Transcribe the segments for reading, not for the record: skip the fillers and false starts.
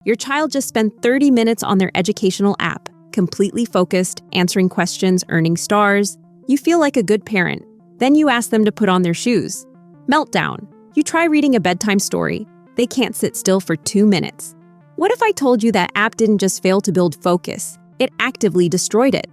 Your child just spent 30 minutes on their educational app, completely focused, answering questions, earning stars. You feel like a good parent. Then you ask them to put on their shoes. Meltdown. You try reading a bedtime story. They can't sit still for 2 minutes. What if I told you that app didn't just fail to build focus, it actively destroyed it?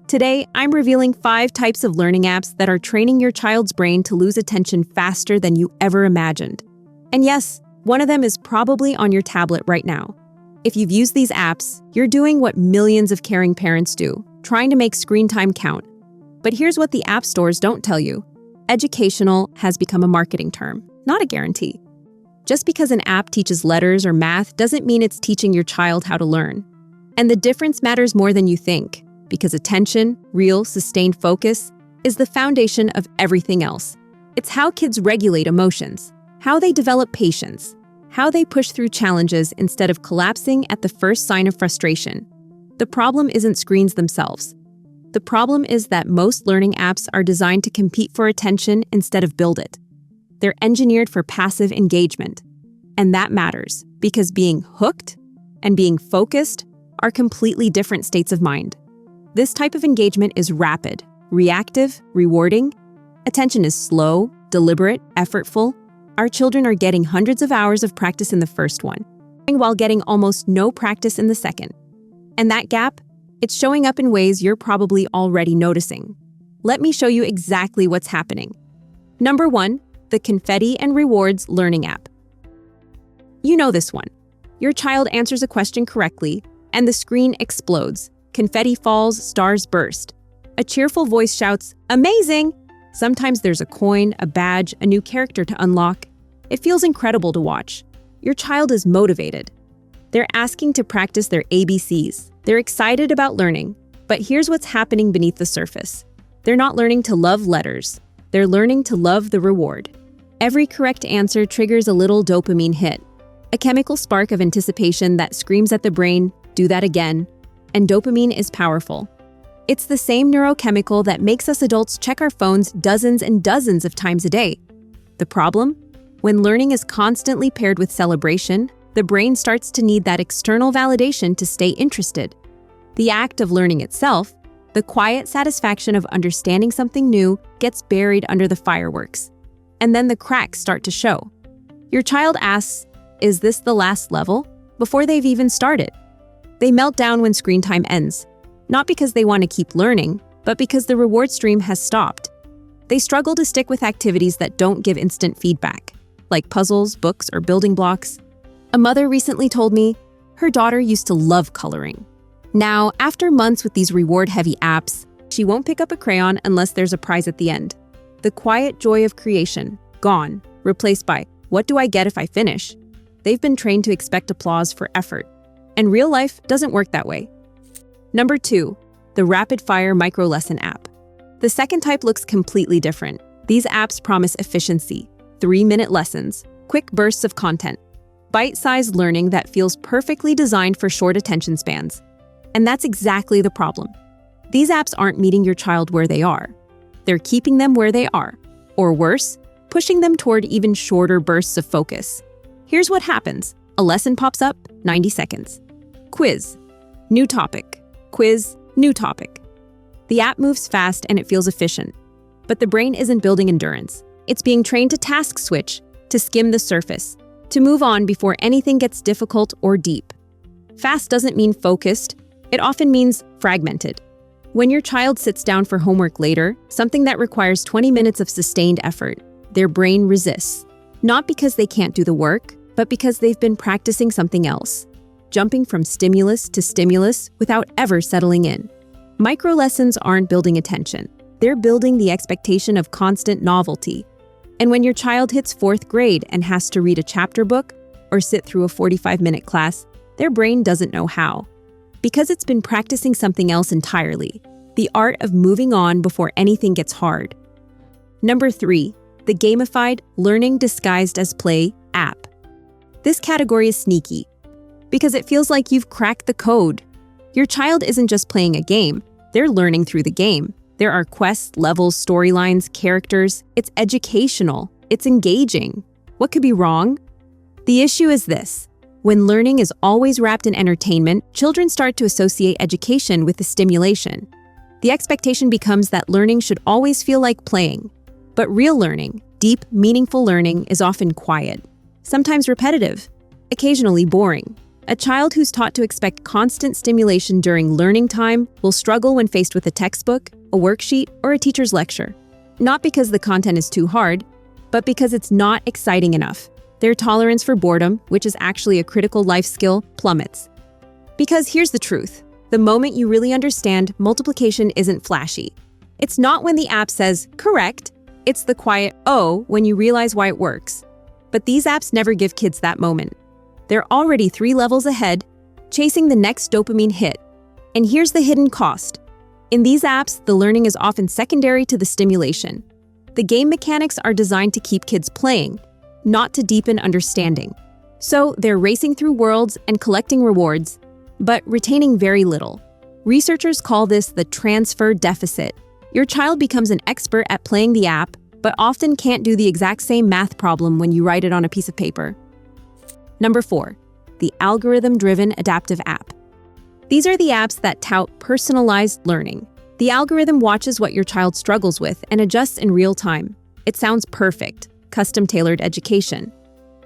Today, I'm revealing 5 types of learning apps that are training your child's brain to lose attention faster than you ever imagined. And yes, one of them is probably on your tablet right now. If you've used these apps, you're doing what millions of caring parents do, trying to make screen time count. But here's what the app stores don't tell you. Educational has become a marketing term, not a guarantee. Just because an app teaches letters or math doesn't mean it's teaching your child how to learn. And the difference matters more than you think, because attention, real, sustained focus, is the foundation of everything else. It's how kids regulate emotions, how they develop patience, how they push through challenges instead of collapsing at the first sign of frustration. The problem isn't screens themselves. The problem is that most learning apps are designed to compete for attention instead of build it. They're engineered for passive engagement. And that matters, because being hooked and being focused are completely different states of mind. This type of engagement is rapid, reactive, rewarding. Attention is slow, deliberate, effortful. Our children are getting hundreds of hours of practice in the first one, while getting almost no practice in the second. And that gap, it's showing up in ways you're probably already noticing. Let me show you exactly what's happening. Number 1, the Confetti and Rewards Learning App. You know this one. Your child answers a question correctly, and the screen explodes. Confetti falls, stars burst. A cheerful voice shouts, "Amazing!" Sometimes there's a coin, a badge, a new character to unlock. It feels incredible to watch. Your child is motivated. They're asking to practice their ABCs. They're excited about learning. But here's what's happening beneath the surface. They're not learning to love letters. They're learning to love the reward. Every correct answer triggers a little dopamine hit, a chemical spark of anticipation that screams at the brain, "Do that again." And dopamine is powerful. It's the same neurochemical that makes us adults check our phones dozens and dozens of times a day. The problem? When learning is constantly paired with celebration, the brain starts to need that external validation to stay interested. The act of learning itself, the quiet satisfaction of understanding something new, gets buried under the fireworks. And then the cracks start to show. Your child asks, "Is this the last level?" before they've even started. They melt down when screen time ends. Not because they want to keep learning, but because the reward stream has stopped. They struggle to stick with activities that don't give instant feedback, like puzzles, books, or building blocks. A mother recently told me her daughter used to love coloring. Now, after months with these reward-heavy apps, she won't pick up a crayon unless there's a prize at the end. The quiet joy of creation, gone, replaced by, "What do I get if I finish?" They've been trained to expect applause for effort. And real life doesn't work that way. Number 2, the rapid-fire micro-lesson app. The second type looks completely different. These apps promise efficiency, 3-minute lessons, quick bursts of content, bite-sized learning that feels perfectly designed for short attention spans. And that's exactly the problem. These apps aren't meeting your child where they are. They're keeping them where they are, or worse, pushing them toward even shorter bursts of focus. Here's what happens. A lesson pops up, 90 seconds. Quiz, new topic. Quiz, new topic. The app moves fast and it feels efficient. But the brain isn't building endurance. It's being trained to task switch, to skim the surface, to move on before anything gets difficult or deep. Fast doesn't mean focused. It often means fragmented. When your child sits down for homework later, something that requires 20 minutes of sustained effort, their brain resists. Not because they can't do the work, but because they've been practicing something else, jumping from stimulus to stimulus without ever settling in. Micro-lessons aren't building attention. They're building the expectation of constant novelty. And when your child hits 4th grade and has to read a chapter book or sit through a 45-minute class, their brain doesn't know how. Because it's been practicing something else entirely, the art of moving on before anything gets hard. Number 3, the Gamified Learning Disguised as Play app. This category is sneaky because it feels like you've cracked the code. Your child isn't just playing a game, they're learning through the game. There are quests, levels, storylines, characters. It's educational. It's engaging. What could be wrong? The issue is this. When learning is always wrapped in entertainment, children start to associate education with the stimulation. The expectation becomes that learning should always feel like playing. But real learning, deep, meaningful learning, is often quiet, sometimes repetitive, occasionally boring. A child who's taught to expect constant stimulation during learning time will struggle when faced with a textbook, a worksheet, or a teacher's lecture. Not because the content is too hard, but because it's not exciting enough. Their tolerance for boredom, which is actually a critical life skill, plummets. Because here's the truth. The moment you really understand, multiplication isn't flashy. It's not when the app says, correct. It's the quiet, oh, when you realize why it works. But these apps never give kids that moment. They're already 3 levels ahead, chasing the next dopamine hit. And here's the hidden cost. In these apps, the learning is often secondary to the stimulation. The game mechanics are designed to keep kids playing, not to deepen understanding. So they're racing through worlds and collecting rewards, but retaining very little. Researchers call this the transfer deficit. Your child becomes an expert at playing the app, but often can't do the exact same math problem when you write it on a piece of paper. Number 4, the algorithm-driven adaptive app. These are the apps that tout personalized learning. The algorithm watches what your child struggles with and adjusts in real time. It sounds perfect, custom-tailored education.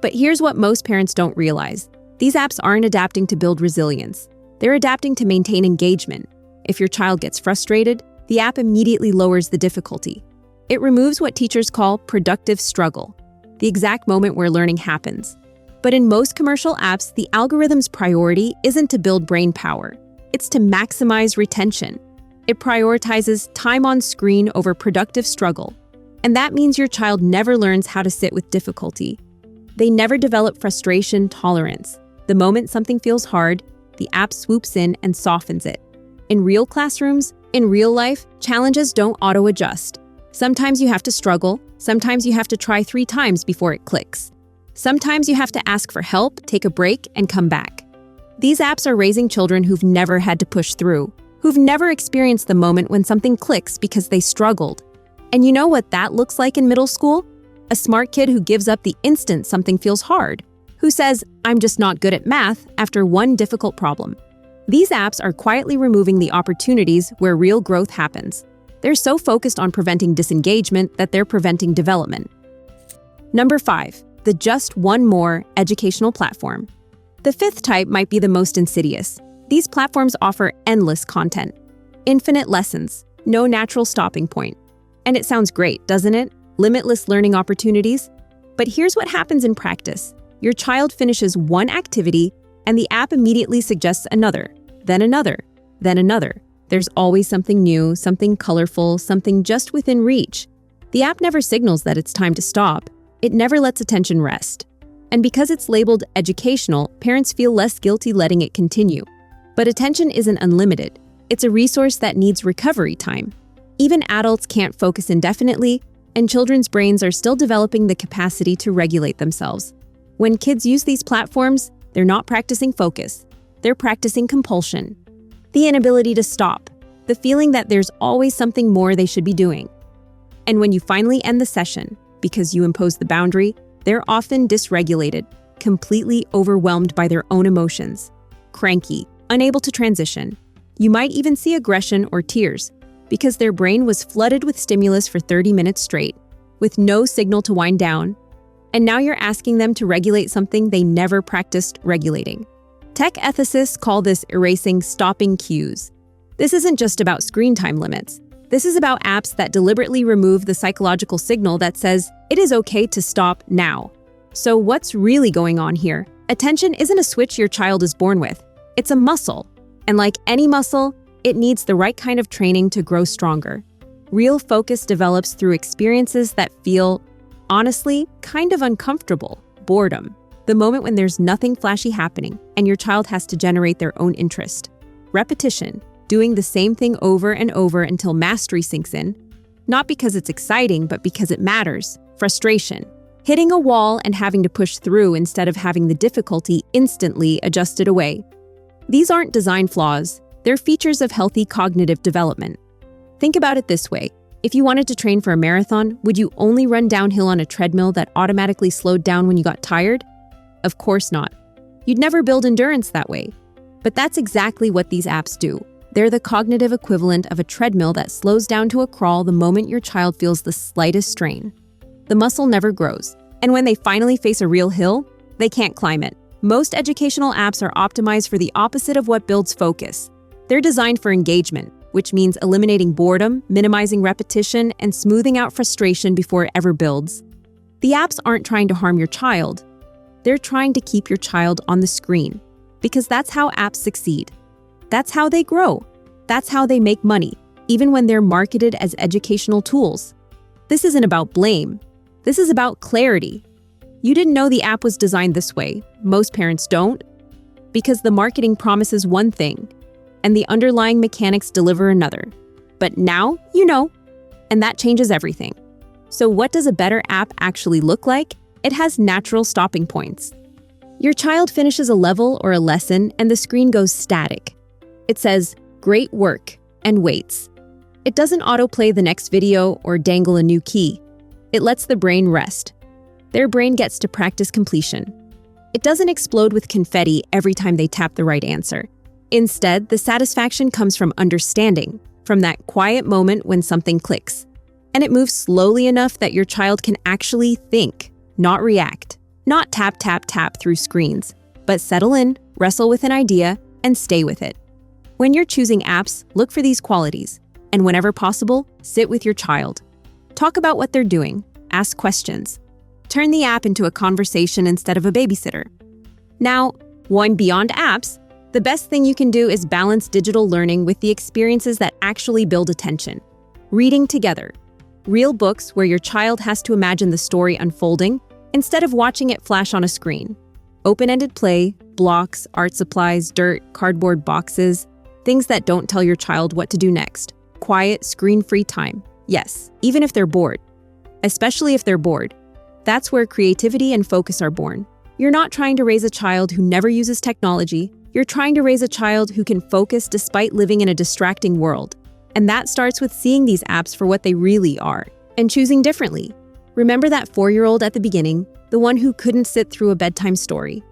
But here's what most parents don't realize. These apps aren't adapting to build resilience. They're adapting to maintain engagement. If your child gets frustrated, the app immediately lowers the difficulty. It removes what teachers call productive struggle, the exact moment where learning happens. But in most commercial apps, the algorithm's priority isn't to build brain power. It's to maximize retention. It prioritizes time on screen over productive struggle. And that means your child never learns how to sit with difficulty. They never develop frustration tolerance. The moment something feels hard, the app swoops in and softens it. In real classrooms, in real life, challenges don't auto-adjust. Sometimes you have to struggle. Sometimes you have to try 3 times before it clicks. Sometimes you have to ask for help, take a break, and come back. These apps are raising children who've never had to push through, who've never experienced the moment when something clicks because they struggled. And you know what that looks like in middle school? A smart kid who gives up the instant something feels hard, who says, I'm just not good at math after one difficult problem. These apps are quietly removing the opportunities where real growth happens. They're so focused on preventing disengagement that they're preventing development. Number 5, the just one more educational platform. The 5th type might be the most insidious. These platforms offer endless content, infinite lessons, no natural stopping point. And it sounds great, doesn't it? Limitless learning opportunities. But here's what happens in practice. Your child finishes one activity, and the app immediately suggests another, then another, then another. There's always something new, something colorful, something just within reach. The app never signals that it's time to stop. It never lets attention rest. And because it's labeled educational, parents feel less guilty letting it continue. But attention isn't unlimited. It's a resource that needs recovery time. Even adults can't focus indefinitely, and children's brains are still developing the capacity to regulate themselves. When kids use these platforms, they're not practicing focus. They're practicing compulsion. The inability to stop. The feeling that there's always something more they should be doing. And when you finally end the session, because you imposed the boundary, they're often dysregulated, completely overwhelmed by their own emotions. Cranky, unable to transition. You might even see aggression or tears, because their brain was flooded with stimulus for 30 minutes straight, with no signal to wind down. And now you're asking them to regulate something they never practiced regulating. Tech ethicists call this erasing stopping cues. This isn't just about screen time limits. This is about apps that deliberately remove the psychological signal that says, it is okay to stop now. So what's really going on here? Attention isn't a switch your child is born with. It's a muscle. And like any muscle, it needs the right kind of training to grow stronger. Real focus develops through experiences that feel, honestly, kind of uncomfortable. Boredom. The moment when there's nothing flashy happening and your child has to generate their own interest. Repetition. Doing the same thing over and over until mastery sinks in. Not because it's exciting, but because it matters. Frustration. Hitting a wall and having to push through instead of having the difficulty instantly adjusted away. These aren't design flaws. They're features of healthy cognitive development. Think about it this way. If you wanted to train for a marathon, would you only run downhill on a treadmill that automatically slowed down when you got tired? Of course not. You'd never build endurance that way. But that's exactly what these apps do. They're the cognitive equivalent of a treadmill that slows down to a crawl the moment your child feels the slightest strain. The muscle never grows, and when they finally face a real hill, they can't climb it. Most educational apps are optimized for the opposite of what builds focus. They're designed for engagement, which means eliminating boredom, minimizing repetition, and smoothing out frustration before it ever builds. The apps aren't trying to harm your child. They're trying to keep your child on the screen, because that's how apps succeed. That's how they grow. That's how they make money, even when they're marketed as educational tools. This isn't about blame. This is about clarity. You didn't know the app was designed this way. Most parents don't, because the marketing promises one thing, and the underlying mechanics deliver another. But now you know, and that changes everything. So what does a better app actually look like? It has natural stopping points. Your child finishes a level or a lesson and the screen goes static. It says, "Great work," and waits. It doesn't autoplay the next video or dangle a new key. It lets the brain rest. Their brain gets to practice completion. It doesn't explode with confetti every time they tap the right answer. Instead, the satisfaction comes from understanding, from that quiet moment when something clicks. And it moves slowly enough that your child can actually think, not react. Not tap, tap, tap through screens, but settle in, wrestle with an idea, and stay with it. When you're choosing apps, look for these qualities, and whenever possible, sit with your child. Talk about what they're doing, ask questions. Turn the app into a conversation instead of a babysitter. Now, going beyond apps, the best thing you can do is balance digital learning with the experiences that actually build attention. Reading together. Real books where your child has to imagine the story unfolding instead of watching it flash on a screen. Open-ended play, blocks, art supplies, dirt, cardboard boxes, things that don't tell your child what to do next. Quiet, screen-free time. Yes, even if they're bored. Especially if they're bored. That's where creativity and focus are born. You're not trying to raise a child who never uses technology. You're trying to raise a child who can focus despite living in a distracting world. And that starts with seeing these apps for what they really are and choosing differently. Remember that 4-year-old at the beginning, the one who couldn't sit through a bedtime story.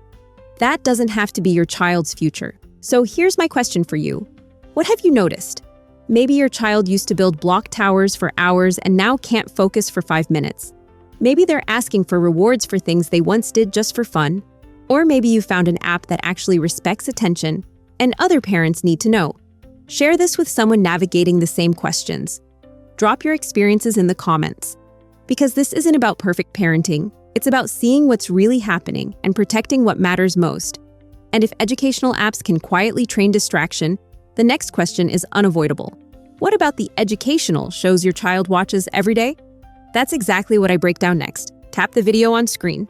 That doesn't have to be your child's future. So here's my question for you. What have you noticed? Maybe your child used to build block towers for hours and now can't focus for 5 minutes. Maybe they're asking for rewards for things they once did just for fun. Or maybe you found an app that actually respects attention, and other parents need to know. Share this with someone navigating the same questions. Drop your experiences in the comments. Because this isn't about perfect parenting, it's about seeing what's really happening and protecting what matters most. And if educational apps can quietly train distraction, the next question is unavoidable. What about the educational shows your child watches every day? That's exactly what I break down next. Tap the video on screen.